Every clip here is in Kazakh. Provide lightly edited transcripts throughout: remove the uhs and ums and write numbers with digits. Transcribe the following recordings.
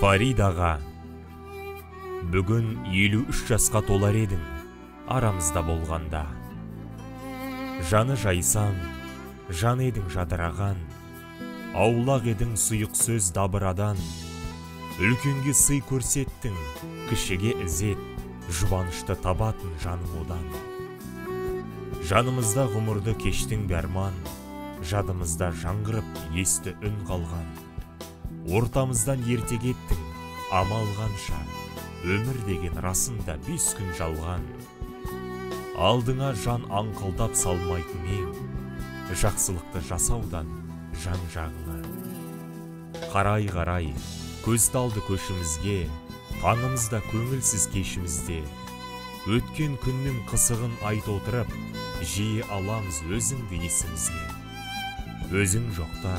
Фаридаға. Бүгін 53 жасқа толар едің, арамызда болғанда. Жаны жайсаң, жан едің жадыраған, аулақ едің сұйық сөз дабырадан. Үлкенге сый көрсеттің, кішіге ізет, жұбанышты табатын жаның одан. Жанымызда ғұмырды кештің бәрман, жадымызда жаңғырып есті үн қалған. Ортамыздан ерте кеттің, амал қанша, өмір деген расында 5 күн жалған. Алдыңа жан аңқылдап салмайтын ең, жақсылықты жасаудан жан жағыңа. Қарай, көз талды көшімізге, қанымызда көңілсіз кешімізде. Өткен күннің қысығын айт отырып, жиі аламыз өзіңді есімізге. Өзің жоқта,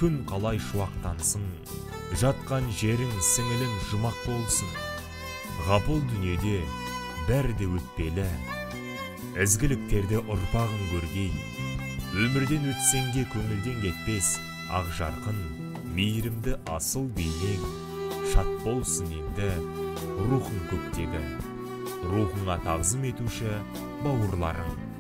күн қалай шуақтансын, жатқан жерің сіңілің жұмақ болсын. Ғапыл дүниеде бәрде өтпелі, ізгіліктерде ұрпағың көргей. Өмірден өтсеңге көңілден кетпес, ақ жарқын, мейірімді асыл бейнең. Шат болсын енді рухың көктегі, рухыңа тағзым етуші бауырларың.